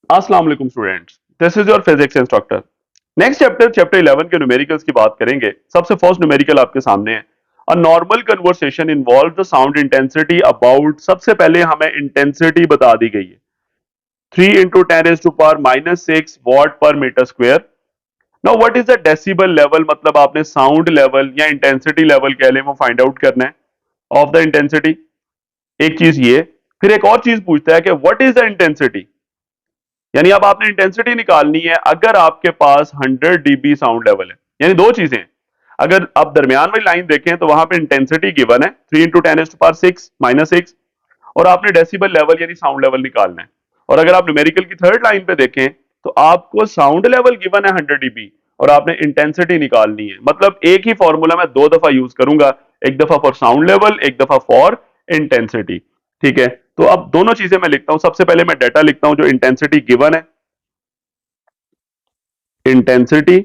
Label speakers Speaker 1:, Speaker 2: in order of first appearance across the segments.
Speaker 1: अस्सलाम वालेकुम students, this is your physics instructor. Next chapter chapter 11 के न्यूमेरिकल्स की बात करेंगे। सबसे फर्स्ट न्यूमेरिकल आपके सामने है। A normal conversation involve the sound intensity about. सबसे पहले हमें इंटेंसिटी बता दी गई है 3 into 10⁻⁻6 watt per metre square. Now what is the decibel level, मतलब आपने साउंड लेवल या इंटेंसिटी लेवल कह लें वो फाइंड आउट करना है ऑफ द इंटेंसिटी। एक चीज ये, फिर एक और चीज पूछता है कि व्हाट इज द इंटेंसिटी, यानी अब आपने इंटेंसिटी निकालनी है अगर आपके पास 100 डीबी साउंड लेवल है। यानी दो चीजें, अगर आप दरमियान वाली लाइन देखें तो वहां पे इंटेंसिटी गिवन है 3 इंटू 10⁻6 और आपने डेसिबल लेवल यानी साउंड लेवल निकालना है। और अगर आप न्यूमेरिकल की थर्ड लाइन पे देखें तो आपको साउंड लेवल गिवन है 100 डीबी और आपने इंटेंसिटी निकालनी है। मतलब एक ही फॉर्मूला मैं दो दफा यूज करूंगा, एक दफा फॉर साउंड लेवल, एक दफा फॉर इंटेंसिटी। ठीक है, तो अब दोनों चीजें मैं लिखता हूं। सबसे पहले मैं डाटा लिखता हूं जो इंटेंसिटी गिवन है। इंटेंसिटी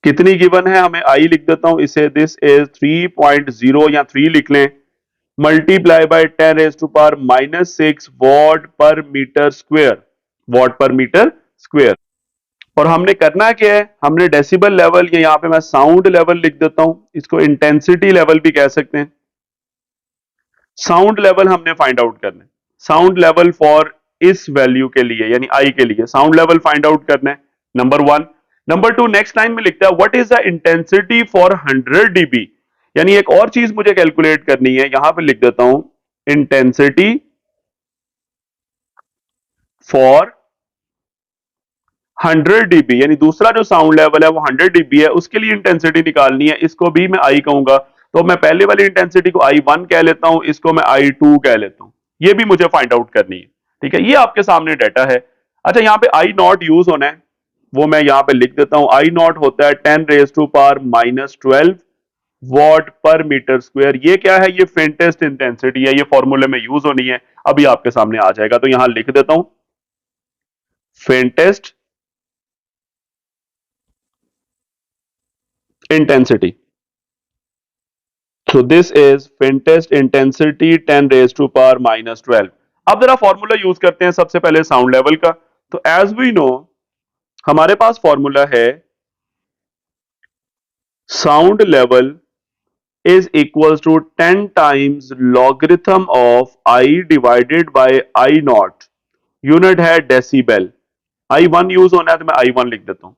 Speaker 1: कितनी गिवन है, हमें आई लिख देता हूं इसे, दिस इज 3.0 या 3 लिख लें, multiply by 10⁻⁻6 watt per metre square. What per metre square. और हमने करना क्या है, हमने डेसिबल लेवल या यहां पे मैं साउंड लेवल लिख देता हूं, इसको इंटेंसिटी लेवल भी कह सकते हैं। साउंड लेवल हमने फाइंड आउट करना है, साउंड लेवल फॉर इस वैल्यू के लिए यानी आई के लिए साउंड लेवल फाइंड आउट करना है, number one. Number two, next line में लिखता है what is the intensity for 100 dB, यानी एक और चीज मुझे कैलकुलेट करनी है। यहां पे लिख देता हूं इंटेंसिटी फॉर 100 डीबी, यानी दूसरा जो साउंड लेवल है वो 100 डीबी है, उसके लिए इंटेंसिटी निकालनी है। इसको भी मैं आई कहूंगा, तो मैं पहले वाली इंटेंसिटी को I1 कह लेता हूं, इसको मैं I2 कह लेता हूं। ये भी मुझे फाइंड आउट करनी है। ठीक है, ये आपके सामने डाटा है। अच्छा, यहां पे आई नॉट यूज होना है, वो मैं यहां पे लिख देता हूं। आई नॉट होता है 10⁻⁻12 वॉट पर मीटर स्क्वायर। ये क्या है, ये फेंटेस्ट इंटेंसिटी है, ये फॉर्मूले में यूज होनी है। अभी आपके सामने आ जाएगा, तो यहां लिख देता हूं faintest intensity. So this is faintest intensity 10⁻⁻12। अब जरा फॉर्मूला यूज करते हैं सबसे पहले साउंड लेवल का। तो एज वी नो हमारे पास फॉर्मूला है sound level is equal to 10 times logarithm of I divided by I naught. Unit है डेसिबल। I1 यूज होना है तो मैं I1 लिख देता हूं।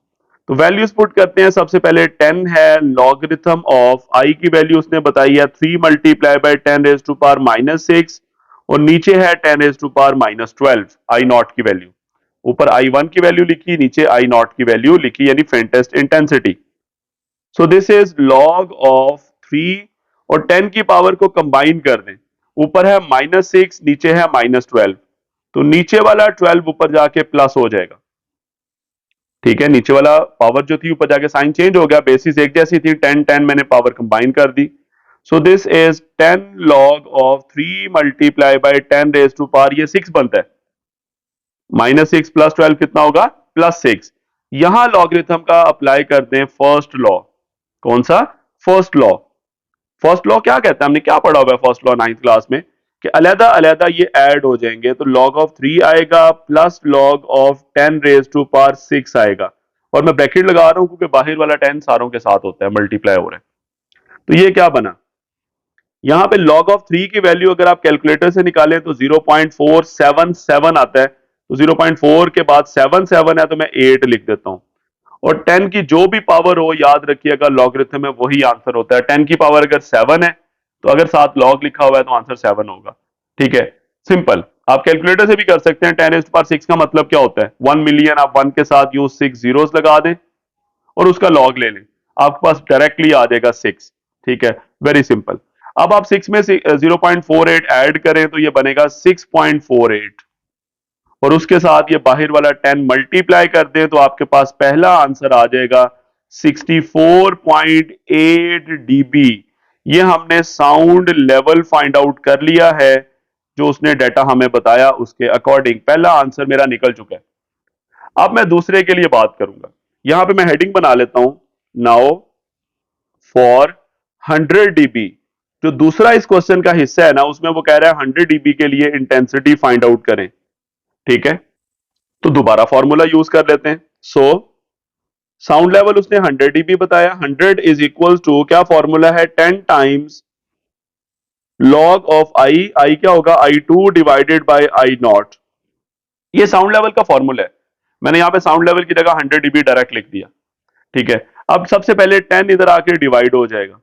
Speaker 1: तो वैल्यूज पुट करते हैं। सबसे पहले 10 है, लॉगरिथम ऑफ आई की वैल्यू उसने बताई है 3 मल्टीप्लाई बाय 10⁻⁻6 और नीचे है 10⁻⁻12 आई नॉट की वैल्यू। ऊपर I1 की वैल्यू लिखी, नीचे आई नॉट की वैल्यू लिखी, यानी faintest intensity. So this is log of 3 और 10 की पावर को कंबाइन कर दें। ऊपर है -6, नीचे है -12, तो नीचे वाला 12 ऊपर जाके प्लस हो जाएगा। ठीक है, नीचे वाला पावर जो थी ऊपर जाके साइन चेंज हो गया, बेसिस एक जैसी थी, 10 10 मैंने पावर कंबाइन कर दी। So this is 10 log of 3 multiply by 10⁻⁻, ये 6 बनता है। -6 + 12 कितना होगा, +6। यहां लॉगरिथम का अप्लाई कर दें फर्स्ट लॉ। कौन सा, फर्स्ट लॉ। फर्स्ट लॉ क्या कहता है, हमने क्या पढ़ा हुआ है फर्स्ट लॉ 9th क्लास में, कि अलहदा अलहदा ये ऐड हो जाएंगे, तो log ऑफ 3 आएगा प्लस log ऑफ 10⁻6 आएगा। और मैं ब्रैकेट लगा रहा हूं क्योंकि बाहर वाला 10 सारों के साथ होता है, मल्टीप्लाई हो रहा है। तो ये क्या बना, यहां पे log ऑफ 3 की वैल्यू अगर आप कैलकुलेटर से निकालें तो 0.477 आता है। तो 0.4 के बाद 7 है तो मैं 8 लिख देता हूं। और 10 की जो भी पावर हो, याद रखिएगा लॉगरिथम में वही आंसर होता है। 10 की पावर अगर 7 है तो अगर साथ लॉग लिखा हुआ है तो आंसर 7 होगा। ठीक है, सिंपल। आप कैलकुलेटर से भी कर सकते हैं। 10⁻6 का मतलब क्या होता है, 1 मिलियन। आप 1 के साथ यूज 6 जीरोस लगा दें और उसका लॉग ले लें, आपके पास डायरेक्टली आ जाएगा 6। ठीक है, वेरी सिंपल। अब आप 6 में 0.48 ऐड करें तो ये बनेगा 6.48 और उसके साथ ये बाहर वाला 10 मल्टीप्लाई कर दें तो आपके पास पहला आंसर आ जाएगा 64.8 डीबी। ये हमने साउंड लेवल फाइंड आउट कर लिया है, जो उसने डाटा हमें बताया उसके अकॉर्डिंग पहला आंसर मेरा निकल चुका है। अब मैं दूसरे के लिए बात करूंगा। यहां पे मैं हेडिंग बना लेता हूं, नाउ फॉर 100 डीबी जो दूसरा इस क्वेश्चन का हिस्सा है ना, उसमें वो कह रहा है 100 dB के लिए इंटेंसिटी फाइंड आउट करें। ठीक है, तो दोबारा फॉर्मूला यूज कर लेते हैं। सो साउंड लेवल उसने 100 dB बताया, 100 इज इक्वल टू क्या फॉर्मूला है, 10 टाइम्स लॉग ऑफ आई, आई क्या होगा, I2 डिवाइडेड बाय I0। ये साउंड लेवल का फॉर्मूला है। मैंने यहां पे साउंड लेवल की जगह 100 dB डायरेक्ट लिख दिया। ठीक है, अब सबसे पहले 10 इधर आके डिवाइड हो जाएगा,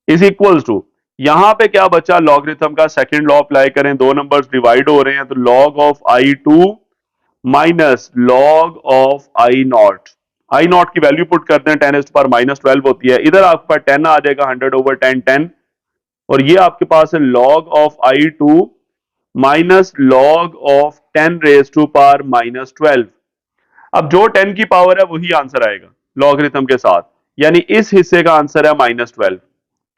Speaker 1: इज इक्वल टू, यहां पे क्या बचा, लॉगरिथम का सेकंड लॉ अप्लाई करें, दो नंबर्स डिवाइड हो रहे हैं तो log of I2 minus log of I0। I0 की वैल्यू पुट करते हैं, 10⁻⁻12 होती है, इधर आपके पास 10 आ जाएगा, 100/10 10, और ये आपके पास है log of I2 minus log of 10⁻⁻12। अब जो 10 की पावर है वही आंसर आएगा लॉगरिथम के साथ, यानी इस हिस्से का आंसर है -12।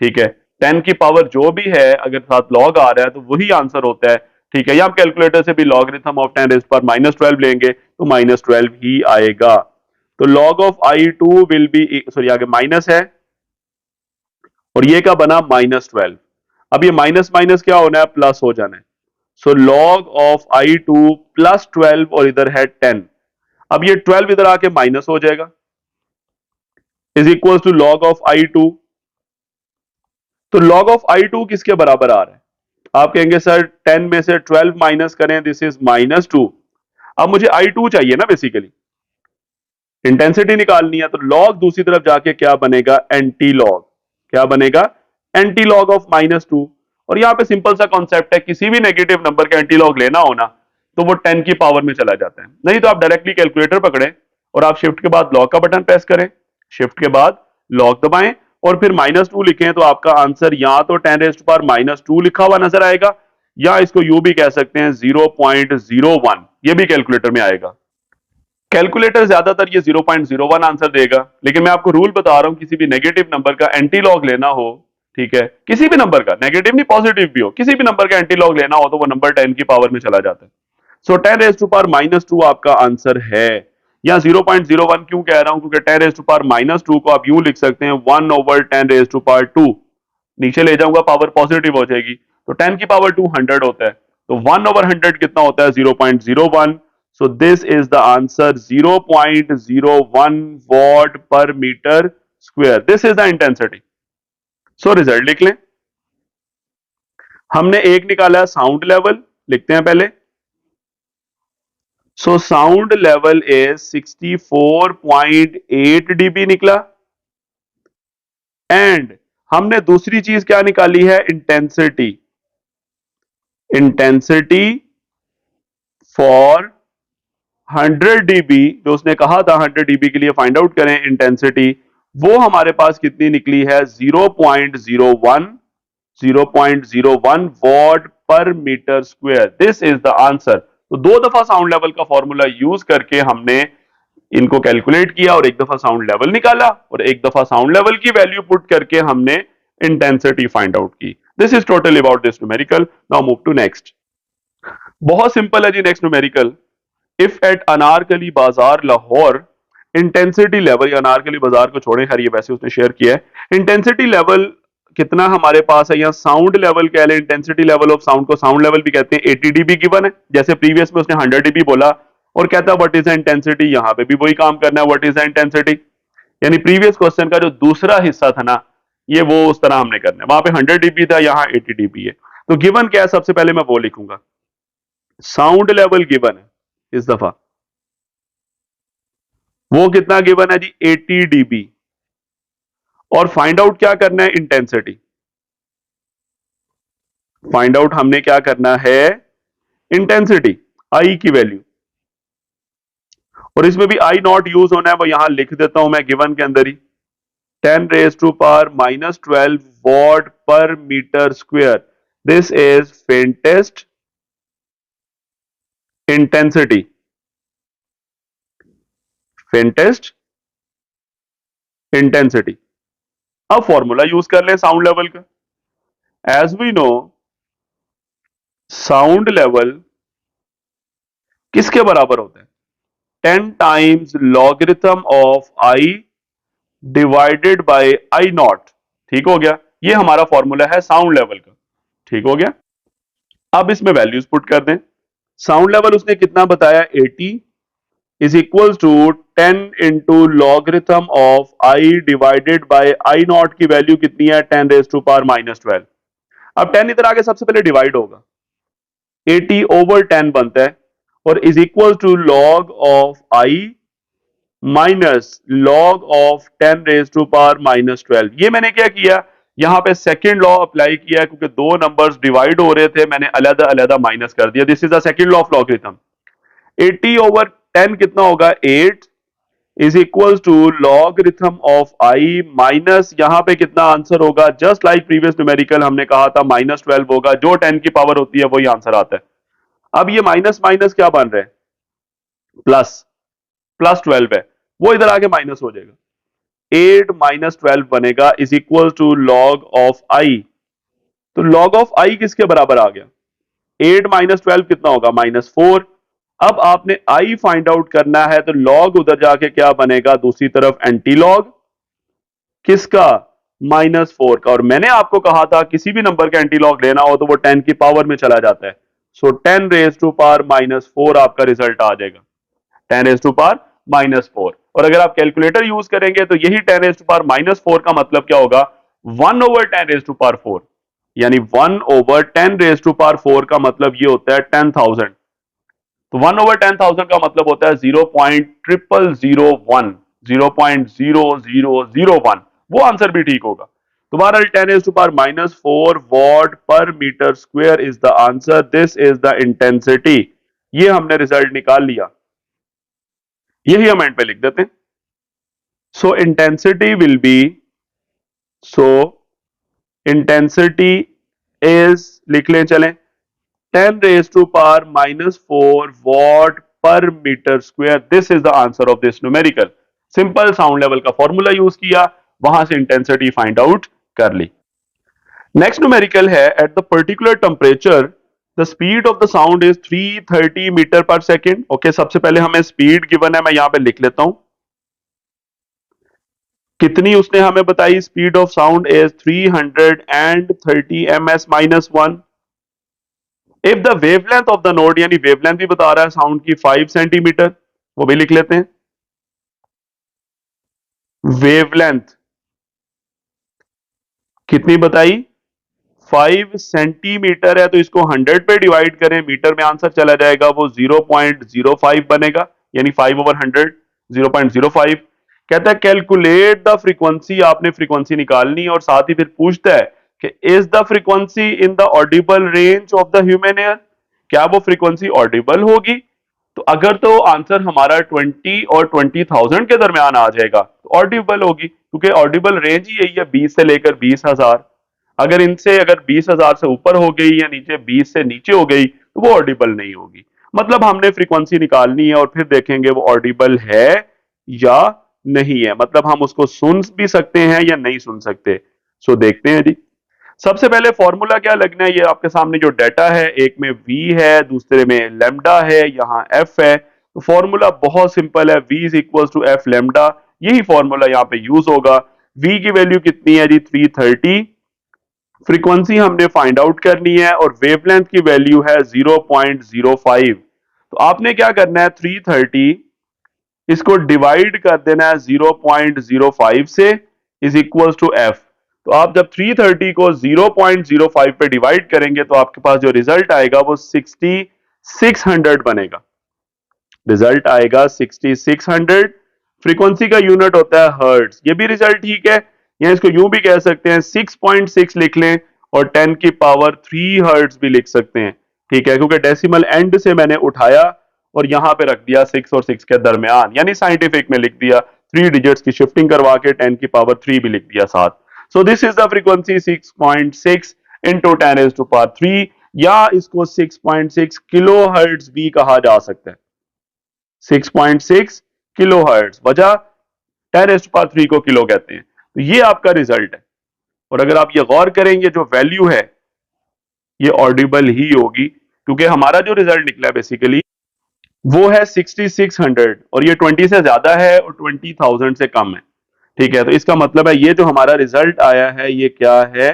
Speaker 1: ठीक है, 10 की पावर जो भी है अगर साथ लॉग आ रहा है तो वही आंसर होता है। ठीक है, या आप कैलकुलेटर से भी लॉगरिथम ऑफ 10⁻⁻12 लेंगे तो -12 ही आएगा। तो log of I2 will be, sorry आगे माइनस है और ये क्या बना, -12। अब ये माइनस माइनस क्या होना है, प्लस हो जाना है। सो log ऑफ I2 प्लस 12 और इधर है 10। अब ये 12 इधर आके माइनस हो जाएगा, is equal to log of I2। तो log ऑफ I2 किसके बराबर आ रहा है, आप कहेंगे सर 10 में से 12 माइनस करें, दिस इज -2। अब मुझे I2 चाहिए ना, बेसिकली इंटेंसिटी निकालनी है, तो log दूसरी तरफ जाके क्या बनेगा, एंटी लॉग। क्या बनेगा, एंटी लॉग ऑफ -2। और यहां पे सिंपल सा कॉन्सेप्ट है, किसी भी नेगेटिव नंबर का एंटी लॉग लेना हो ना तो वो 10 की पावर में चला जाता है, नहीं तो आप डायरेक्टली कैलकुलेटर पकड़ें और आप शिफ्ट के बाद लॉग का बटन प्रेस करें, शिफ्ट के बाद लॉग दबाएं और फिर -2 लिखें, तो आपका आंसर या तो 10⁻⁻2 लिखा हुआ नजर आएगा, या इसको यू भी कह सकते हैं 0.01, ये भी कैलकुलेटर में आएगा। कैलकुलेटर ज्यादातर ये 0.01 आंसर देगा, लेकिन मैं आपको रूल बता रहा हूं, किसी भी नेगेटिव नंबर का एंटी लॉग लेना हो, ठीक है, किसी भी नंबर का, नेगेटिव नहीं पॉजिटिव भी हो, किसी भी नंबर का एंटी लॉग लेना हो तो वो नंबर 10 की पावर में चला जाता है। सो 10⁻⁻2 आपका आंसर है। या 0.01 क्यों कह रहा हूं, क्योंकि 10⁻⁻2 को आप यूं लिख सकते हैं 1/10⁻2, नीचे ले जाऊंगा पावर पॉजिटिव हो जाएगी, तो 10 की पावर 2 100 होता है, तो 1/100 कितना होता है, 0.01। So this is the answer, 0.01 watt per meter square. This is the intensity. So result लिख लें। हमने एक निकाला साउंड लेवल, लिखते हैं पहले। So sound level is 64.8 dB निकला, एंड हमने दूसरी चीज क्या निकाली है, इंटेंसिटी। इंटेंसिटी फॉर 100 dB, जो उसने कहा था 100 dB के लिए फाइंड आउट करें इंटेंसिटी, वो हमारे पास कितनी निकली है, 0.01 watt per metre square. This is the answer. तो दो दफा साउंड लेवल का फॉर्मूला यूज करके हमने इनको कैलकुलेट किया और एक दफा साउंड लेवल निकाला और एक दफा साउंड लेवल की वैल्यू पुट करके हमने इंटेंसिटी फाइंड आउट की। This is totally about this numerical. Now move to next. बहुत सिंपल है जी next numerical. If at Anarkali Bazaar Lahore intensity level, या अनारकली बाजार को छोड़ें, खैर ये वैसे उसने शेयर किया है, इंटेंसिटी लेवल कितना हमारे पास है, या साउंड लेवल कह लें, इंटेंसिटी लेवल ऑफ साउंड को साउंड लेवल भी कहते हैं, 80 dB गिवन है, जैसे प्रीवियस में उसने 100 dB बोला और कहता है व्हाट इज द इंटेंसिटी, यहां पे भी वही काम करना है, व्हाट इज द इंटेंसिटी। यानी प्रीवियस क्वेश्चन का जो दूसरा हिस्सा था ना, ये वो उस तरह हमने करना है, वहां पे 100 dB था, यहां 80 dB है। तो गिवन क्या है, सबसे पहले मैं वो लिखूंगा, साउंड लेवल गिवन है इस दफा, वो कितना गिवन है जी, 80 dB, और फाइंड आउट क्या करना है, इंटेंसिटी। फाइंड आउट हमने क्या करना है, इंटेंसिटी, आई की वैल्यू, और इसमें भी आई नॉट यूज होना है, वो यहां लिख देता हूं मैं गिवन के अंदर ही, 10⁻⁻12 watt per metre square. This is faintest intensity, faintest intensity. अब फॉर्मूला यूज कर लें साउंड लेवल का। As we know, sound level किसके बराबर होता है, 10 times logarithm of I divided by I0। ठीक हो गया, ये हमारा फॉर्मूला है साउंड लेवल का। ठीक हो गया। अब इसमें वैल्यूज पुट कर दें। साउंड लेवल उसने कितना बताया, 80 is equal to 10 into logarithm of I divided by I naught की वैल्यू कितनी है, 10 रेज टू पावर माइनस 12। अब 10 इधर आगे सबसे पहले डिवाइड होगा, 80 ओवर 10 बनता है, और is equal to log of I minus log of 10 raise to power minus 12। ये मैंने क्या किया, यहां पे सेकंड लॉ अप्लाई किया, क्योंकि दो नंबर्स डिवाइड हो रहे थे, मैंने अलग अलग माइनस कर दिया। This is the second law of logarithm. 80 over 10 कितना होगा, 8 is equal to logarithm of I minus, यहां पे कितना आंसर होगा, जस्ट लाइक प्रीवियस न्यूमेरिकल हमने कहा था माइनस 12 होगा, जो 10 की पावर होती है वही आंसर आता है। अब ये माइनस माइनस क्या बन रहे हैं, प्लस, प्लस 12 है, वो इधर आके माइनस हो जाएगा, 8 माइनस 12 बनेगा is equal to log of I. तो लॉग ऑफ आई किसके बराबर आ गया, 8 माइनस 12 कितना होगा, माइनस 4। अब आपने आई फाइंड आउट करना है, तो लॉग उधर जाके क्या बनेगा, दूसरी तरफ एंटी लॉग किसका, माइनस 4 का। और मैंने आपको कहा था किसी भी नंबर का एंटी लॉग लेना हो तो वो 10 की पावर में चला जाता है। सो 10 रेज टू पावर माइनस 4 आपका रिजल्ट आ जाएगा, 10 रेज टू पावर माइनस 4। और अगर आप कैलकुलेटर यूज करेंगे तो यही 10 रेज टू पावर माइनस 4 का मतलब क्या होगा, 1 ओवर 10 रेज टू पावर 4, यानी 1 ओवर 10 रेज टू पावर 4 का मतलब ये होता है 10,000। तो 1 ओवर 10,000 का मतलब होता है 0.0001, 0.0001, वो आंसर भी ठीक होगा। तो बहरहाल 10 raise to power minus 4 watt per metre square is the answer, this is the intensity. ये हमने रिजल्ट निकाल लिया, यही हम एंड पे लिख देते हैं। So intensity will be, so intensity is, लिख लें चलें, 10 raise to power minus 4 watt per metre square, this is the answer of this numerical. Simple sound level का फॉर्मूला यूज किया, वहां से इंटेंसिटी फाइंड आउट कर ली। नेक्स्ट न्यूमेरिकल है, at the particular temperature the speed of the sound is 330 metre पर second. Okay, सबसे पहले हमें स्पीड गिवन है, मैं यहां पे लिख लेता हूं, कितनी उसने हमें बताई, speed of sound is 330 ms minus 1। If the wavelength of the node, यानी वेवलेंथ भी बता रहा है साउंड की, 5 सेंटीमीटर, वो भी लिख लेते हैं। वेवलेंथ कितनी बताई, 5 सेंटीमीटर है, तो इसको 100 पे डिवाइड करें, मीटर में आंसर चला जाएगा, वो 0.05 बनेगा, यानी 5 ओवर 100, 0.05। कहता है कैलकुलेट द फ्रीक्वेंसी, आपने फ्रीक्वेंसी निकालनी, और साथ ही फिर पूछता है कि is the frequency in the Audible range of the human air, क्या वो फ्रीक्वेंसी ऑडिबल होगी। तो अगर तो आंसर हमारा 20 और 20,000 के दरमियान आ जाएगा तो ऑडिबल होगी, क्योंकि ऑडिबल रेंज ही यही है, 20 से लेकर 20,000। अगर इनसे अगर 20,000 से ऊपर हो गई या नीचे 20 से नीचे हो गई तो वो ऑडिबल नहीं होगी। मतलब हमने फ्रीक्वेंसी निकालनी है और फिर देखेंगे वो ऑडिबल है या नहीं है, मतलब हम उसको सुन भी सकते हैं या नहीं सुन सकते। सो देखते हैं जी। सबसे पहले फॉर्मूला क्या लगना है, ये आपके सामने जो डाटा है, एक में v है, दूसरे में लेमडा है, यहाँ f है। तो फॉर्मूला बहुत सिंपल है, v is equal to F lambda, यही फॉर्मूला यहाँ पे यूज होगा। v की वैल्यू कितनी है जी, 330। फ्रीक्वेंसी हमने फाइंड आउट करनी है और वेवलेंथ की वैल्यू है 0.05। तो आपने क्या करना है, 330 इसको डिवाइड कर देना है 0.05 से, इज इक्वल टू एफ। तो आप जब 330 को 0.05 पे डिवाइड करेंगे तो आपके पास जो रिजल्ट आएगा वो 6600 बनेगा, रिजल्ट आएगा 6600। फ्रीक्वेंसी का यूनिट होता है हर्ट्ज, ये भी रिजल्ट ठीक है, या इसको यूं भी कह सकते हैं 6.6 लिख लें और 10 की पावर 3 हर्ट्ज भी लिख सकते हैं। ठीक है, क्योंकि डेसिमल एंड से मैंने उठाया और यहां पे रख दिया 6 और 6 के दरमियान, यानी साइंटिफिक में लिख दिया, 3 डिजिट्स की शिफ्टिंग करवा के 10 की पावर 3 भी लिख दिया साथ। So this is the frequency 6.6 into 10 is to power 3, या इसको 6.6 किलो हर्ट्ज भी कहा जा सकता है, 6.6 किलो हर्ट्ज, वजह 10 इज टू पावर 3 को किलो कहते हैं। तो ये आपका रिजल्ट है, और अगर आप ये गौर करेंगे जो वैल्यू है ये ऑडिबल ही होगी, क्योंकि हमारा जो रिजल्ट निकला बेसिकली वो है 6600, और ये 20 से ज्यादा है और 20,000 से कम है। ठीक है, तो इसका मतलब है ये जो हमारा रिजल्ट आया है ये क्या है?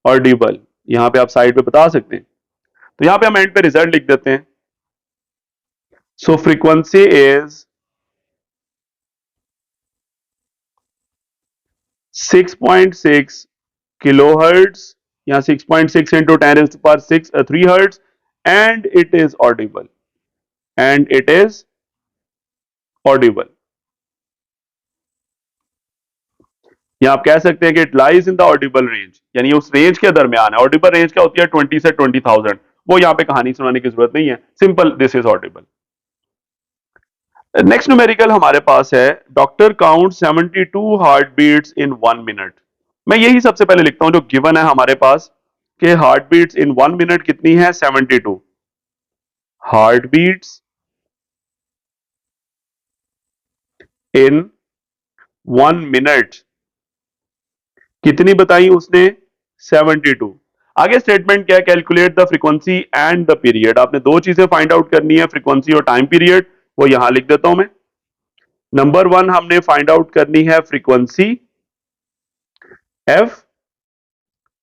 Speaker 1: ऑडिबल। यहां पे आप साइड पे बता सकते हैं, तो यहां पे हम एंड पे रिजल्ट लिख देते हैं। सो फ्रीक्वेंसी इज 6.6 kilohertz या 6.6 into 10 raised to power 6 3 hertz and it is audible and it is audible। या आप कह सकते हैं कि it lies in the Audible range, यानी उस रेंज के दरमियान है। ऑडिबल रेंज क्या होती है? 20 से 20,000। वो यहां पे कहानी सुनाने की जरूरत नहीं है, simple this is Audible. Next numerical हमारे पास है, डॉक्टर काउंट 72 हार्ट बीट्स इन 1 मिनट। मैं यही सबसे पहले लिखता हूं जो गिवन है हमारे पास कि हार्ट बीट्स इन 1 मिनट कितनी है? 72 हार्ट बीट्स इन 1 मिनट कितनी बताई उसने? 72। आगे स्टेटमेंट क्या है? Calculate the frequency and the period. आपने दो चीजें फाइंड आउट करनी है, फ्रीक्वेंसी और टाइम पीरियड। वो यहां लिख देता हूं मैं। नंबर 1 हमने फाइंड आउट करनी है फ्रीक्वेंसी एफ,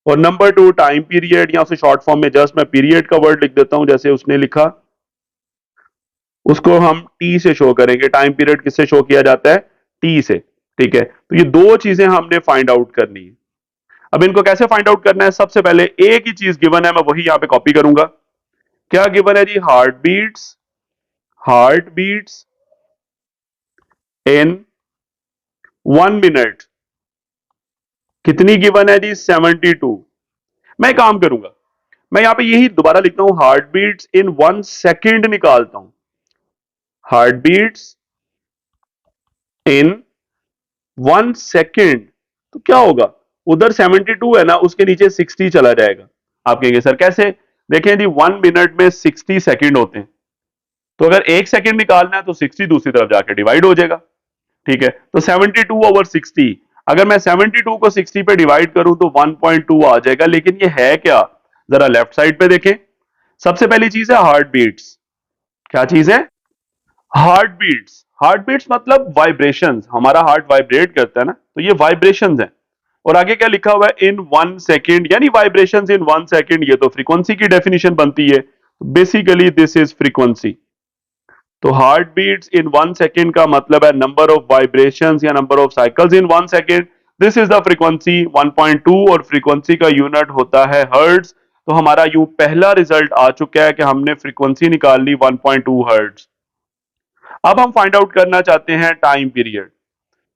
Speaker 1: और नंबर 2 टाइम पीरियड, या उसे शॉर्ट फॉर्म में जस्ट मैं पीरियड का वर्ड लिख देता हूं जैसे उसने लिखा, उसको हम टी से शो करेंगे। टाइम पीरियड किससे शो किया जाता है? टी से। ठीक है, तो ये दो चीजें हमने फाइंड आउट करनी है। अब इनको कैसे फाइंड आउट करना है? सबसे पहले एक ही चीज गिवन है, मैं वही यहां पे कॉपी करूंगा। क्या गिवन है जी? हार्ट बीट्स इन 1 मिनट कितनी गिवन है जी? 72। मैं काम करूंगा, मैं यहां पे यही दोबारा लिखता हूं, हार्ट बीट्स इन 1 सेकेंड निकालता हूं। हार्ट बीट्स इन 1 सेकेंड, तो क्या होगा? उधर 72 है ना, उसके नीचे 60 चला जाएगा। आप कहेंगे सर कैसे? देखें जी, 1 मिनट में 60 सेकेंड होते हैं, तो अगर 1 सेकेंड निकालना है तो 60 दूसरी तरफ जाकर डिवाइड हो जाएगा। ठीक है, तो 72/60, अगर मैं 72 को 60 पे डिवाइड करूं तो 1.2 आ जाएगा। लेकिन ये है क्या? जरा लेफ्ट साइड पे देखें। सबसे पहली चीज है हार्ट बीट्स। क्या चीज है? Heart beats. हार्ट बीट्स मतलब वाइब्रेशंस, हमारा हार्ट वाइब्रेट करता है ना, तो ये वाइब्रेशंस हैं। और आगे क्या लिखा हुआ है? इन 1 सेकेंड, यानी वाइब्रेशंस इन 1 सेकेंड। ये तो फ्रीक्वेंसी की डेफिनेशन बनती है, बेसिकली दिस इज फ्रीक्वेंसी। तो हार्ट बीट्स इन 1 सेकेंड का मतलब है नंबर ऑफ वाइब्रेशंस या number of cycles in 1 second. This is the frequency 1.2, और फ्रीक्वेंसी का यूनिट होता है हर्ट्ज। तो हमारा यू पहला रिजल्ट आ चुका है कि हमने फ्रीक्वेंसी निकाल ली 1.2 हर्ट्ज। अब हम फाइंड आउट करना चाहते हैं टाइम पीरियड।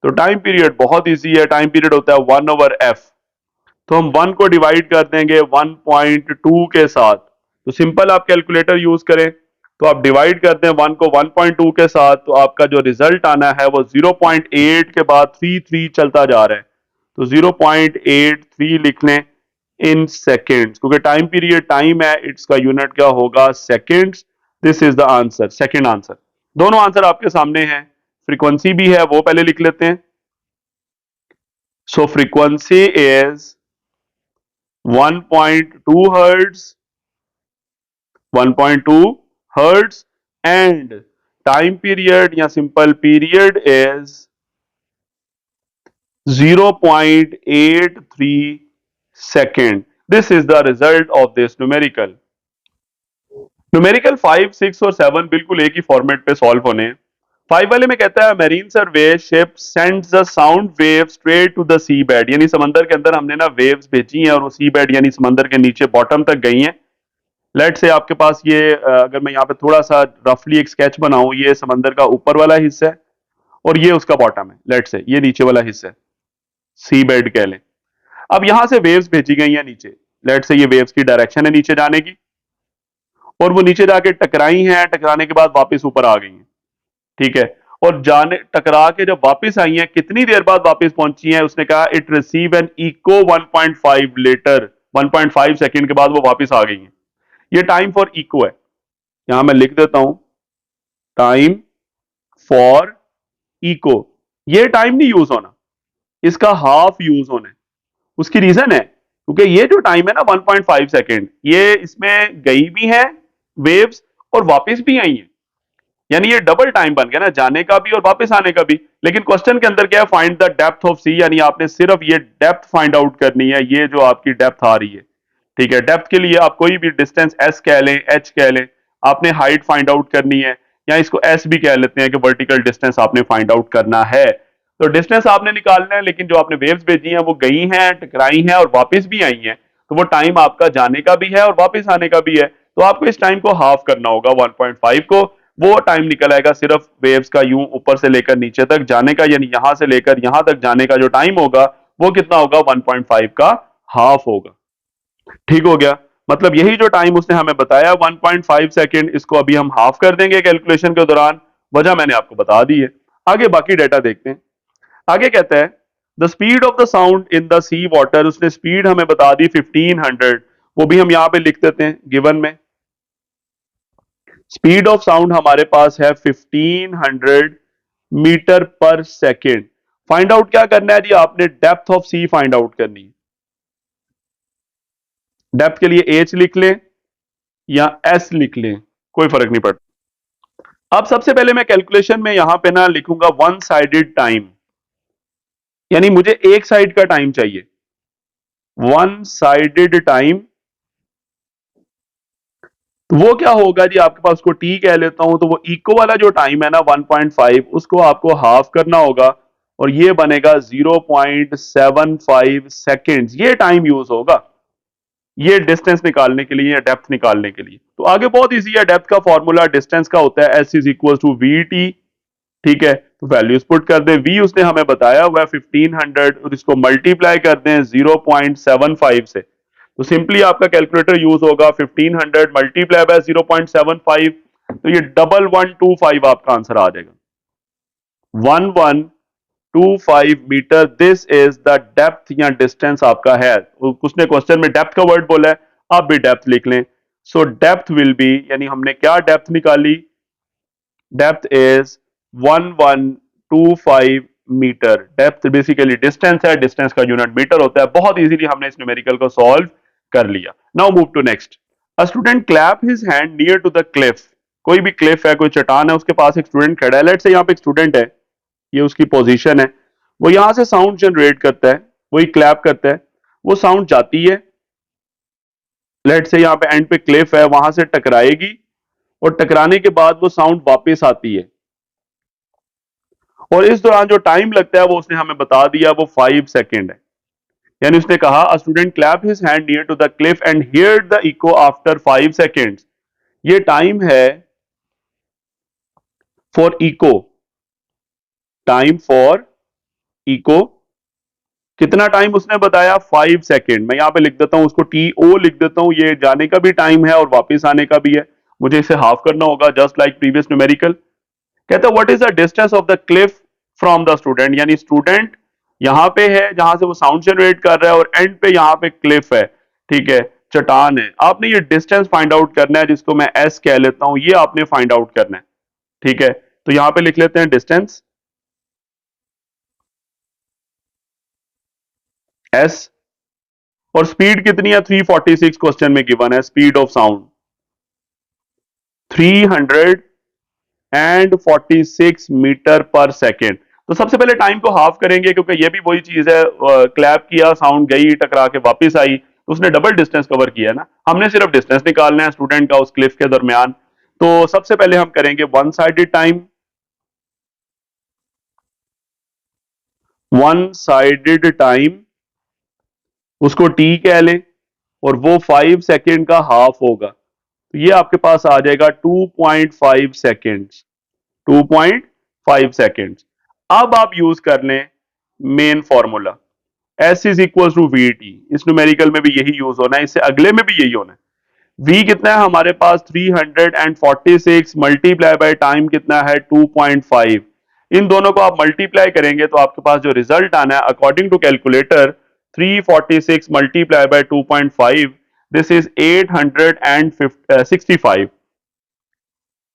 Speaker 1: तो टाइम पीरियड बहुत इजी है, टाइम पीरियड होता है 1/f। तो हम 1 को डिवाइड कर देंगे 1.2 के साथ। तो सिंपल आप कैलकुलेटर यूज करें, तो आप डिवाइड कर दें 1 को 1.2 के साथ, तो आपका जो रिजल्ट आना है वो 0.8 के बाद 33 चलता जा रहा है। तो 0.83 लिख लें इन सेकेंड्स, क्योंकि टाइम पीरियड टाइम है, इसका यूनिट क्या होगा? Seconds. This is the answer, second answer. दोनों आंसर आपके सामने हैं, फ्रीक्वेंसी भी है वो पहले लिख लेते हैं। सो frequency is 1.2 hertz, 1.2 hertz, and time period या simple period is 0.83 second. This is the result of this numerical. Numerical 5, 6 और 7 बिल्कुल एक ही फॉर्मेट पे सॉल्व होने हैं। 5 वाले में कहता है marine survey ship sends the sound wave straight to the sea bed, यानी समंदर के अंदर हमने ना वेव्स भेजी हैं और वो सी बेड यानी समंदर के नीचे बॉटम तक गई हैं। लेट से आपके पास ये अगर मैं यहाँ पे थोड़ा सा रफली एक स्केच बनाऊं, ये समंदर का ऊपर वाला हिस्सा है और ये उसका बॉटम है। लेट से ये नीचे वाला हिस्सा है, सी बेड कह लें। अब यहां से वेव्स भेजी गई हैं नीचे। लेट से ये वेव्स की डायरेक्शन है नीचे जाने की, और वो नीचे जाके टकराई हैं, टकराने के बाद वापस ऊपर आ गई हैं। ठीक है, और जाने टकरा के जब वापस आई हैं, कितनी देर बाद वापस पहुंची हैं? उसने कहा it receive an echo 1.5 later, 1.5 second के बाद वो वापस आ गई हैं। ये टाइम फॉर इको है। यहां मैं लिख देता हूं टाइम फॉर इको। ये टाइम नहीं यूज होना, इसका हाफ यूज होना है। उसकी रीजन है क्योंकि ये जो टाइम है ना 1.5 सेकेंड, ये इसमें गई भी है वेव्स और वापस भी आई हैं। यानी ये डबल टाइम बन गया ना, जाने का भी और वापस आने का भी। लेकिन क्वेश्चन के अंदर क्या है, फाइंड द डेप्थ ऑफ सी, यानी आपने सिर्फ ये डेप्थ फाइंड आउट करनी है, ये जो आपकी डेप्थ आ रही है। ठीक है, डेप्थ के लिए आप कोई भी डिस्टेंस एस कह लें, एच कह लें, आपने हाइट फाइंड आउट करनी है, या इसको एस भी कह लेते हैं कि वर्टिकल डिस्टेंस आपने फाइंड आउट करना है। तो डिस्टेंस आपने निकालना है, लेकिन जो आपने वेव्स भेजी हैं वो गई हैं, टकराई हैं और वापस भी आई हैं, तो वो टाइम आपका जाने का भी है और वापस आने का भी है। तो आपको इस टाइम को हाफ करना होगा 1.5 को। वो टाइम निकल आएगा सिर्फ वेव्स का यूं ऊपर से लेकर नीचे तक जाने का, यानी यहां से लेकर यहां तक जाने का जो टाइम होगा वो कितना होगा, 1.5 का हाफ होगा। ठीक हो गया, मतलब यही जो टाइम उसने हमें बताया 1.5 सेकेंड, इसको अभी हम हाफ कर देंगे कैलकुलेशन के दौरान। वजह मैंने आपको बता दी है। आगे बाकी डेटा देखते हैं। आगे कहता है the speed of the sound in the sea water, उसने स्पीड हमें बता दी 1500, वो भी हम यहां पे लिख देते हैं गिवन में। स्पीड ऑफ साउंड हमारे पास है 1500 मीटर पर सेकेंड। फाइंड आउट क्या करना है जी, आपने depth of sea find out करनी है। डेप्थ के लिए एच लिख लें या एस लिख लें, कोई फर्क नहीं पड़ता। अब सबसे पहले मैं कैलकुलेशन में यहां पे ना लिखूंगा वन साइडेड टाइम, यानी मुझे एक साइड का टाइम चाहिए, वन साइडेड टाइम। तो वो क्या होगा जी, आपके पास उसको टी कह लेता हूं, तो वो इको वाला जो टाइम है ना 1.5, उसको आपको हाफ करना होगा और ये बनेगा 0.75 सेकेंड्स, ये टाइम यूज होगा ये डिस्टेंस निकालने के लिए या डेप्थ निकालने के लिए। तो आगे बहुत इजी है, डेप्थ का फॉर्मूला डिस्टेंस का होता है s is equal to v t. ठीक है, तो वैल्यूज पुट कर दें, वी उसने हमें बताया हुआ है 1500 और इसको मल्टीप्लाई कर दें 0.75 से। तो सिंपली आपका कैलकुलेटर यूज होगा 1500 मल्टीप्लाई बाय 0.75, तो ये 1125 आपका आंसर आ जाएगा, 1125 meter. This is the depth या डिस्टेंस आपका है। उसने क्वेश्चन में डेप्थ का वर्ड बोला है, आप भी डेप्थ लिख लें। सो डेप्थ विल बी, यानी हमने क्या डेप्थ निकाली, depth is 1125 meter. Depth basically distance है, डिस्टेंस का यूनिट मीटर होता है। बहुत इजीली हमने इस न्यूमेरिकल को सॉल्व कर लिया। Now move to next. A student clap his hand near to the cliff, कोई भी क्लिफ है, कोई चट्टान है, उसके पास एक स्टूडेंट खड़ा है। लेट से यहाँ पे एक स्टूडेंट है, ये उसकी पोजीशन है, वो यहां से साउंड जनरेट करता है, वही क्लैप करता है, वो साउंड जाती है, लेट से यहाँ पे एंड पे क्लिफ है, वहां से टकराएगी और टकराने के बाद वो साउंड वापस आती है, और इस दौरान जो टाइम लगता है वो उसने हमें बता दिया, वो 5 सेकेंड है। यानी उसने कहा a student clap his hand near to the cliff and hear the echo after 5 seconds. ये टाइम है for echo, time for echo कितना टाइम उसने बताया, 5 सेकेंड। मैं यहां पे लिख देता हूं, उसको टी ओ लिख देता हूं, ये जाने का भी टाइम है और वापस आने का भी है। मुझे इसे हाफ करना होगा जस्ट लाइक प्रीवियस न्यूमेरिकल। कहता है what is the distance of the Cliff from the student, यानी स्टूडेंट यहां पे है जहां से वो साउंड जनरेट कर रहा है और एंड पे यहां पे क्लिफ है, ठीक है, चट्टान है। आपने ये डिस्टेंस फाइंड आउट करना है, जिसको मैं एस कह लेता हूं, ये आपने फाइंड आउट करना है। ठीक है, तो यहां पे लिख लेते हैं डिस्टेंस एस, और स्पीड कितनी है, 346 क्वेश्चन में गिवन है स्पीड ऑफ साउंड 346 मीटर पर सेकेंड। तो सबसे पहले टाइम को हाफ करेंगे, क्योंकि ये भी वही चीज है, क्लैप किया, साउंड गई, टकरा के वापस आई, तो उसने डबल डिस्टेंस कवर किया ना। हमने सिर्फ डिस्टेंस निकालना है स्टूडेंट का उस क्लिफ के दरमियान। तो सबसे पहले हम करेंगे one sided time, one sided time, उसको टी कह लें, और वो 5 सेकेंड का हाफ होगा, तो ये आपके पास आ जाएगा 2.5 सेकेंड्स, 2.5 सेकेंड्स। अब आप यूज कर लें main formula, s is equal to v t. इस न्यूमेरिकल में भी यही यूज होना है, इससे अगले में भी यही होना है। v कितना है हमारे पास, 346 मल्टीप्लाई बाय टाइम कितना है, 2.5। इन दोनों को आप मल्टीप्लाई करेंगे तो आपके पास जो रिजल्ट आना है according to calculator, 346 multiply by 2.5, this is 865,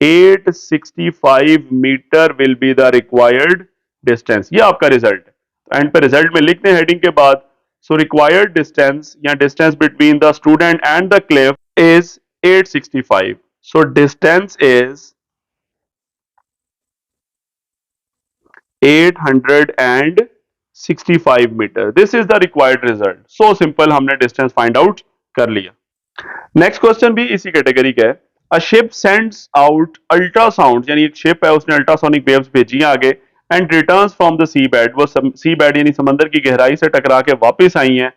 Speaker 1: 865 meter will be the required distance. ये आपका रिजल्ट है। एंड पे रिजल्ट में लिखते हैं हेडिंग के बाद, सो रिक्वायर्ड डिस्टेंस या distance between the student and the cliff is 865. So distance is 865 meter. This is the required result. So simple, हमने डिस्टेंस फाइंड आउट कर लिया। नेक्स्ट क्वेश्चन भी इसी कैटेगरी का है। A ship sends out ultrasound, यानी एक शिप है उसने अल्ट्रासोनिक वेव्स भेजी हैं आगे, and returns from the sea bed, वो सी बेड यानी समंदर की गहराई से टकरा के वापस आई हैं,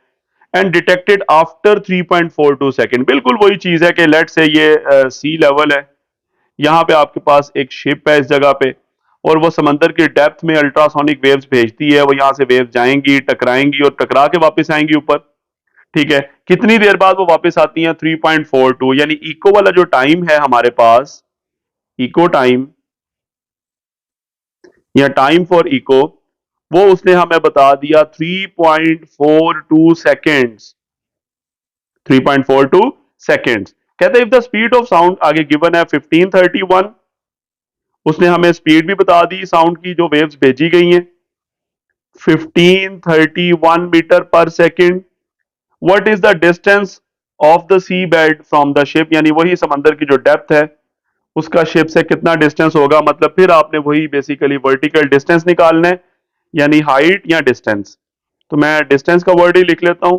Speaker 1: एंड डिटेक्टेड आफ्टर 3.42 सेकंड। बिल्कुल वही चीज है कि लेट से ये सी लेवल है, यहाँ पे आपके पास एक शिप है इस जगह पे, और वो समंदर की डेप्थ में अल्ट्रासोनिक वेव्स भेजती है, वो यहाँ से वेव्स जाएंगी, टकराएंगी और टकरा के वापस आएंगी ऊपर। ठीक है, कितनी देर बाद वो वापस आती हैं? 3.42, यानी इको वाला जो टाइम है हमारे पास, इको टाइम या टाइम फॉर इको, वो उसने हमें बता दिया 3.42 सेकेंड्स। 3.42 सेकेंड्स। कहते हैं if the speed of sound, आगे गिवन है 1531, उसने हमें स्पीड भी बता दी साउंड की जो वेव्स भेजी गई हैं, 1531 मीटर पर second. What is the distance of the sea bed from the ship, यानी वही समंदर की जो डेप्थ है उसका शिप से कितना डिस्टेंस होगा। मतलब फिर आपने वही बेसिकली वर्टिकल डिस्टेंस निकालना है, यानी हाइट या डिस्टेंस। तो मैं डिस्टेंस का वर्ड ही लिख लेता हूं,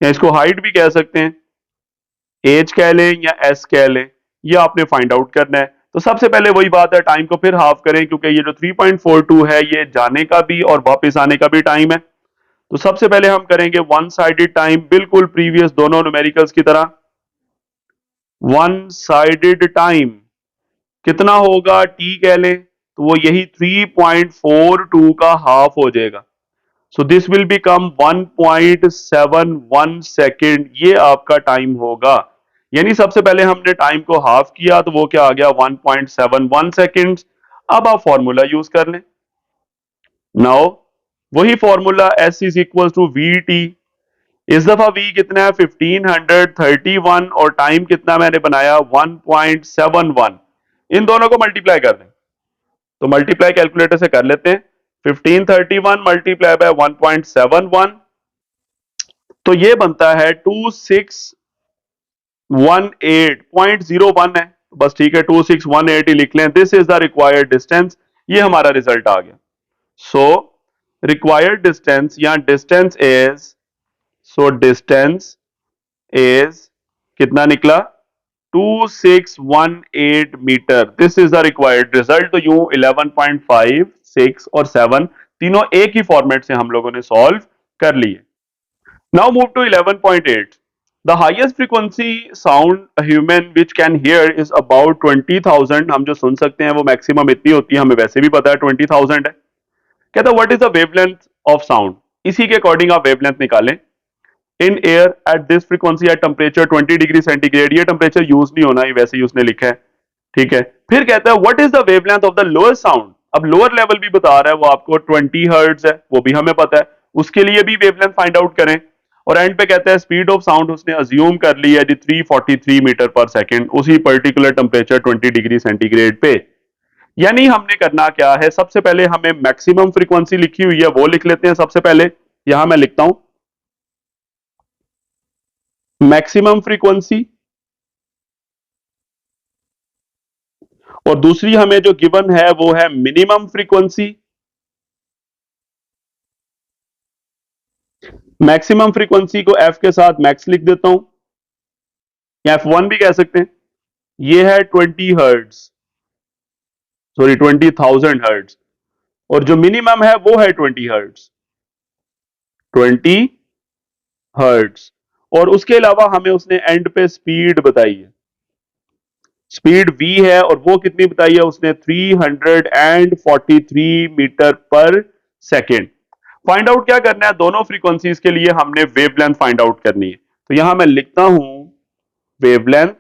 Speaker 1: या इसको हाइट भी कह सकते हैं, एज कह लें या एस कह लें, ये आपने फाइंड आउट करना है। तो सबसे पहले वही बात है, टाइम को फिर हाफ करें, क्योंकि ये जो 3.42 है ये जाने का भी और वापस आने का भी टाइम है। तो सबसे पहले हम करेंगे वन साइडेड टाइम, बिल्कुल प्रीवियस दोनों न्यूमेरिकल्स की तरह। वन साइडेड टाइम कितना होगा? टी कह लें, तो वो यही 3.42 का हाफ हो जाएगा। So this will become 1.71 second, ये आपका टाइम होगा। यानी सबसे पहले हमने टाइम को हाफ किया तो वो क्या आ गया? 1.71 सेकेंड्स। अब आप फॉर्मूला यूज कर लें। नाउ वही formula S is equal to v t. इस दफा v कितना है? 1531, और टाइम कितना मैंने बनाया? 1.71। इन दोनों को मल्टीप्लाई कर दें, तो मल्टीप्लाई कैलकुलेटर से कर लेते हैं। 1531 मल्टीप्लाई बाय 1.71, तो ये बनता है 2618.01 है। बस ठीक है, 2618 ही लिख लें। This is the required distance, ये हमारा रिजल्ट आ गया। सो रिक्वायर्ड डिस्टेंस या distance is, so distance is कितना निकला? 2618 meter. This is the required result. तो यूं 11.5, 6 और 7 तीनों एक ही फॉर्मेट से हम लोगों ने सॉल्व कर लिए। Now move to 11.8। The highest frequency sound human which can hear is about 20,000। हम जो सुन सकते हैं वो मैक्सिमम इतनी होती है, हमें वैसे भी पता है 20,000 है। कहता है what is the wavelength of sound, इसी के अकॉर्डिंग आप वेवलेंथ निकालें। In air at this frequency at temperature 20 degree centigrade, ये टेम्परेचर यूज नहीं होना, ये वैसे ही उसने लिखा है। ठीक है, फिर कहता है what is the wavelength of the lower sound. अब लोअर लेवल भी बता रहा है वो आपको, 20 हर्ट्ज है, वो भी हमें पता है, उसके लिए भी वेवलेंथ फाइंड आउट करें। और एंड पे कहता है स्पीड ऑफ साउंड उसने अज्यूम कर ली है जी 343 मीटर पर सेकेंड, उसी पर्टिकुलर टेम्परेचर 20 डिग्री सेंटीग्रेड पे। यानी हमने करना क्या है? सबसे पहले हमें मैक्सिमम फ्रीक्वेंसी लिखी हुई है वो लिख लेते हैं। सबसे पहले यहां मैं लिखता हूं मैक्सिमम फ्रीक्वेंसी, और दूसरी हमें जो गिवन है वो है मिनिमम फ्रीक्वेंसी। मैक्सिमम फ्रीक्वेंसी को एफ के साथ मैक्स लिख देता हूं, या F1 भी कह सकते हैं। ये है 20 हर्ट्ज, सॉरी 20,000 हर्ट्ज, और जो मिनिमम है वो है 20 हर्ट्ज। 20 हर्ट्ज, और उसके अलावा हमें उसने एंड पे स्पीड बताई है, स्पीड v है, और वो कितनी बताई है उसने? 343 मीटर पर सेकेंड। फाइंड आउट क्या करना है? दोनों फ्रीक्वेंसीज के लिए हमने वेवलेंथ फाइंड आउट करनी है। तो यहां मैं लिखता हूं वेवलेंथ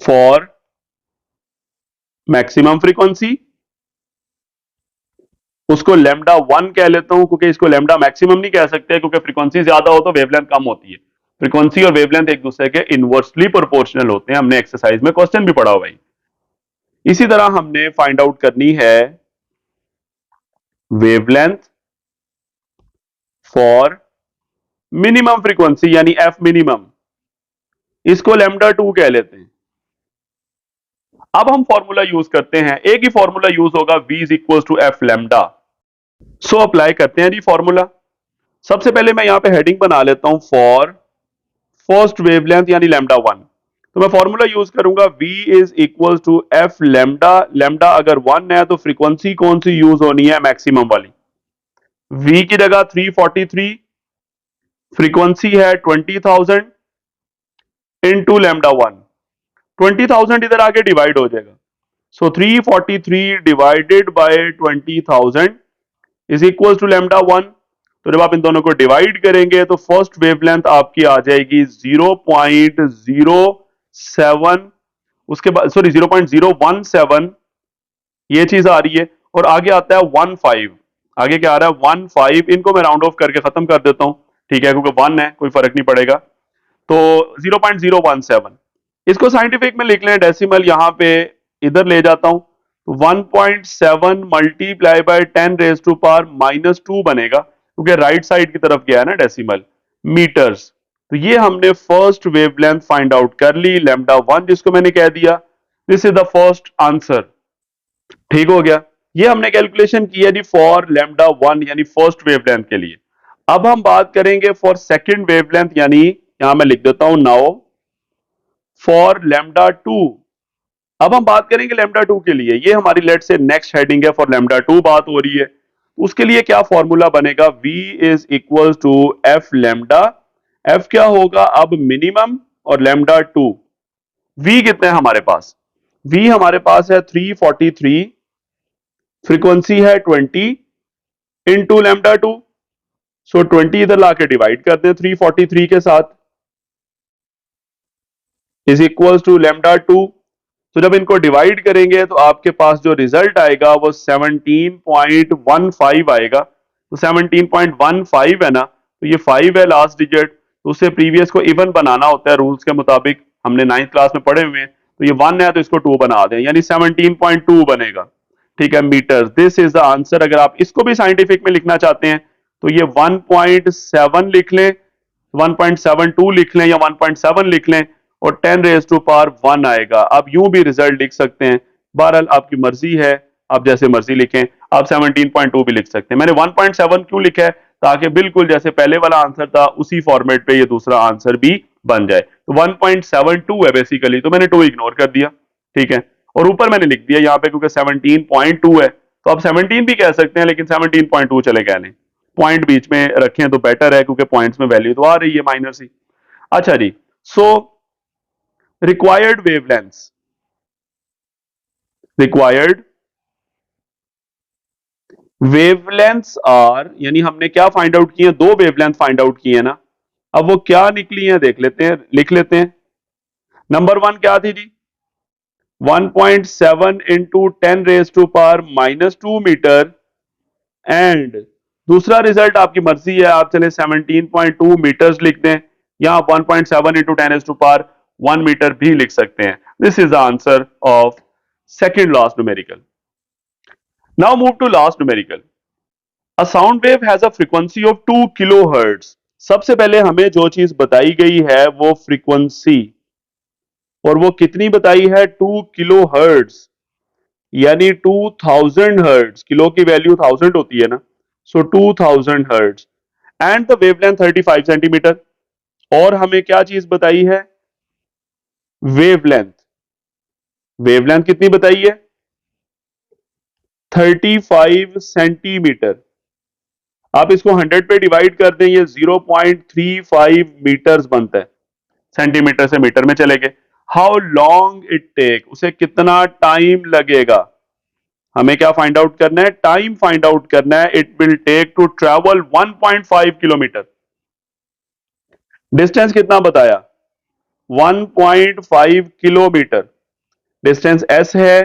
Speaker 1: फॉर मैक्सिमम फ्रीक्वेंसी, उसको लेमडा 1 कह लेता हूं, क्योंकि इसको लेमडा मैक्सिमम नहीं कह सकते, क्योंकि फ्रीक्वेंसी ज्यादा हो तो वेवलेंथ कम होती है। फ्रीक्वेंसी और वेवलेंथ एक दूसरे के इनवर्सली प्रोपोर्शनल होते हैं, हमने एक्सरसाइज में क्वेश्चन भी पढ़ा हुआ है। इसी तरह हमने फाइंड आउट करनी है वेवलेंथ फॉर मिनिमम फ्रीक्वेंसी, यानी एफ मिनिमम, इसको लेमडा 2 कह लेते हैं। अब हम फॉर्मूला यूज करते हैं, एक ही फॉर्मूला यूज होगा, v is equal to F lambda. So apply करते हैं जी फॉर्मूला। सबसे पहले मैं यहां पे हेडिंग बना लेता हूं, फॉर फर्स्ट वेवलेंथ यानी लैम्डा वन। तो मैं फॉर्मूला यूज करूंगा, v is equal to F lambda. Lambda अगर वन है तो फ्रीक्वेंसी कौन सी यूज होनी है, मैक्सिमम वाली। v की जगह 343, फ्रीक्वेंसी है 20,000 इनटू लैम्डा वन। 20,000 इधर आके डिवाइड हो जाएगा, so 343 divided by 20,000 is equal to lambda one. तो जब आप इन दोनों को डिवाइड करेंगे तो फर्स्ट वेवलेंथ आपकी आ जाएगी 0.07, उसके बाद सॉरी 0.017, ये चीज आ रही है। और आगे आता है 15, आगे क्या आ रहा है 15, इनको मैं राउंड ऑफ करके खत्म कर देता हूं, ठीक है, क्योंकि वन है कोई फर्क नहीं पड़ेगा। तो 0.017, इसको साइंटिफिक में लिख लें, डेसिमल यहां पे इधर ले जाता हूं, 1.7 multiply by 10 raise to power -2 बनेगा, क्योंकि राइट साइड की तरफ गया है ना डेसिमल, मीटर्स। तो ये हमने फर्स्ट वेवलेंथ फाइंड आउट कर ली, लैम्डा वन जिसको मैंने कह दिया। This is the first answer, ठीक हो गया। ये हमने कैलकुलेशन की है जी फॉर लैम्डा वन यानी फर्स्ट वेवलेंथ के लिए। अब हम बात करेंगे फॉर सेकंड वेवलेंथ, यानी यहां मैं लिख देता हूं नाउ फॉर लैम्डा टू। अब हम बात करेंगे लैम्डा टू के लिए, ये हमारी लेट से नेक्स्ट हेडिंग है, फॉर लैम्डा टू बात हो रही है। उसके लिए क्या फॉर्मूला बनेगा, v is equal to f lambda. F क्या होगा अब, मिनिमम, और लैम्डा टू। v कितने हैं हमारे पास, v हमारे पास है 343, फ्रीक्वेंसी है 20 इंटू लैम्डा टू। सो 20 इधर लाके डिवाइड कर दें 343 के साथ, is equal to lambda two. तो जब इनको डिवाइड करेंगे तो आपके पास जो रिजल्ट आएगा वो 17.15 आएगा। तो 17.15 है ना, तो ये 5 है लास्ट डिजिट, तो उससे प्रीवियस को इवन बनाना होता है रूल्स के मुताबिक, हमने 9th क्लास में पढ़े हुए हैं। तो ये 1 है तो इसको 2 बना दें, यानी 17.2 बनेगा, ठीक है, meter. This is the answer. अगर आप इसको भी साइंटिफिक में लिखना चाहते हैं तो ये 1.7 लिख लें, 1.72 लिख लें, या 1.7 लिख लें, और 10 रेज टू पावर 1 आएगा। आप यूं भी रिजल्ट लिख सकते हैं, बहरहाल आपकी मर्जी है, आप जैसे मर्जी लिखें। आप 17.2 भी लिख सकते हैं। मैंने 1.7 क्यों लिखा है, ताकि बिल्कुल जैसे पहले वाला आंसर था उसी फॉर्मेट पे ये दूसरा आंसर भी बन जाए। तो 1.72 है बेसिकली, तो मैंने 2 इग्नोर कर दिया, ठीक है। और ऊपर मैंने लिख दिया यहाँ पे क्योंकि 17.2 है, तो आप 17 भी कह सकते हैं, लेकिन 17.2 चले गए नहीं, पॉइंट बीच में रखें तो बेटर है, क्योंकि पॉइंट्स में वैल्यू तो आ रही है माइनर सी। अच्छा जी, so required wavelengths, required wavelengths are, यानी हमने क्या फाइंड आउट किए, 2 वेवलेंथ फाइंड आउट किए हैं ना। अब वो क्या निकली हैं देख लेते हैं, लिख लेते हैं। नंबर 1 क्या थी जी, 1.7 into 10 raise to power -2 meter. And दूसरा रिजल्ट आपकी मर्जी है, आप चले 17.2 मीटर्स लिख दें, या आप 1.7 into 10 raise to power 1 meter भी लिख सकते हैं। This is the answer of second last numerical. Now move to last numerical. A sound wave has a frequency of 2 kilohertz. सबसे पहले हमें जो चीज बताई गई है वो फ्रीक्वेंसी, और वो कितनी बताई है, 2 किलोहर्ट्ज, यानी 2000 हर्ट्ज। किलो की वैल्यू 1000 होती है ना, सो 2000 hertz. And the wavelength 35 centimetre. और हमें क्या चीज बताई है, वेवलेंथ। वेवलेंथ कितनी बताई है, 35 सेंटीमीटर। आप इसको 100 पे डिवाइड कर दें, ये 0.35 मीटर्स बनता है, सेंटीमीटर से मीटर में चले गए। हाउ लॉन्ग इट टेक, उसे कितना टाइम लगेगा, हमें क्या फाइंड आउट करना है, टाइम फाइंड आउट करना है। It will take to travel 1.5 kilometer. Distance कितना बताया, 1.5 किलोमीटर डिस्टेंस एस है।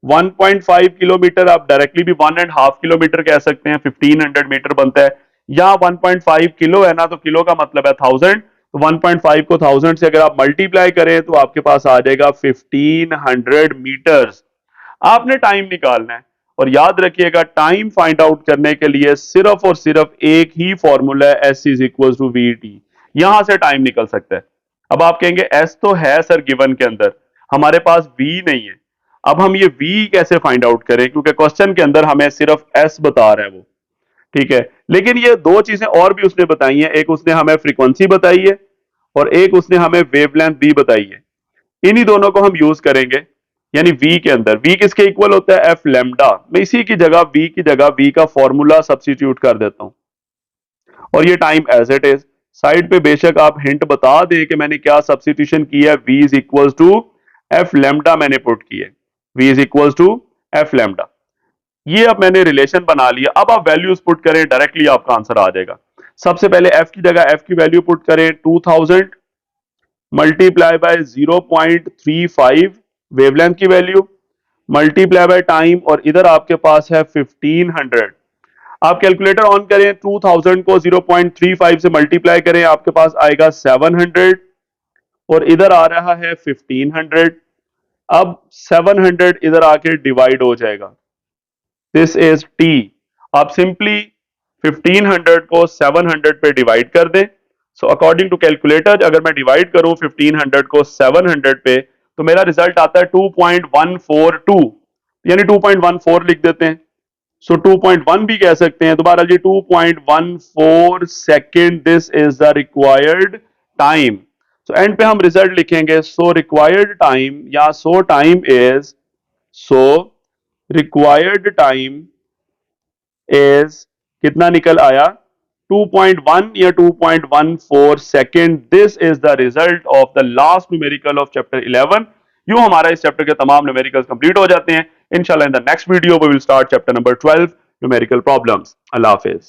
Speaker 1: 1.5 किलोमीटर आप डायरेक्टली भी 1.5 किलोमीटर कह सकते हैं, 1500 मीटर बनता है। या 1.5 किलो है ना, तो किलो का मतलब है 1000, तो 1.5 को 1000 से अगर आप मल्टीप्लाई करें तो आपके पास आ जाएगा 1500 मीटर्स। आपने टाइम निकालना है, और याद रखिएगा टाइम फाइंड आउट करने के लिए सिर्फ और सिर्फ एक ही फॉर्मूला है, s is equal to v t. यहां से टाइम निकल सकता है। अब आप कहेंगे एस तो है सर गिवन के अंदर, हमारे पास वी नहीं है। अब हम ये v कैसे फाइंड आउट करें, क्योंकि क्वेश्चन के अंदर हमें सिर्फ s बता रहा है वो, ठीक है। लेकिन ये दो चीजें और भी उसने बताई हैं, एक उसने हमें फ्रीक्वेंसी बताई है और एक उसने हमें वेवलेंथ भी बताई है। इन्हीं दोनों को हम यूज करेंगे, यानी v के अंदर v किसके इक्वल होता है, एफ लैम्डा। मैं इसी की जगह v की जगह v का फॉर्मूला सब्स्टिट्यूट कर देता हूं और ये time as it is. Side पे बेशक आप हिंट बता दें कि मैंने क्या सब्स्टिट्यूशन किया है, v is equal to f lambda मैंने पुट किया है, v is equal to f lambda. ये अब मैंने रिलेशन बना लिया। अब आप वैल्यूज पुट करें, डायरेक्टली आपका आंसर आ जाएगा। सबसे पहले f की जगह f की वैल्यू पुट करें, 2000 मल्टीप्लाई बाय 0.35 वेवलेंथ की वैल्यू, मल्टीप्लाई बाय टाइम, और इधर आपके पास है 1500। आप कैलकुलेटर ऑन करें, 2000 को 0.35 से मल्टीप्लाई करें, आपके पास आएगा 700 और इधर आ रहा है 1500। अब 700 इधर आके डिवाइड हो जाएगा, दिस इज टी। आप सिंपली 1500 को 700 पे डिवाइड कर दें। सो अकॉर्डिंग टू कैलकुलेटर अगर मैं डिवाइड करूं 1500 को 700 पे, तो मेरा रिजल्ट आता है 2.142, यानी 2.14 लिख देते हैं। सो 2.1 भी कह सकते हैं। दोबारा जी, 2.14 second, this is the required time. So and पे हम रिजल्ट लिखेंगे, सो रिक्वायर्ड टाइम या सो time is, so required time is कितना निकल आया, 2.1 या 2.14 second. This is the result of the last numerical of chapter 11। यूं हमारा इस चैप्टर के तमाम न्यूमेरिकल्स कंप्लीट हो जाते हैं। इंशाल्लाह in the next video we will start chapter number 12, numerical problems. अल्लाह हाफिज।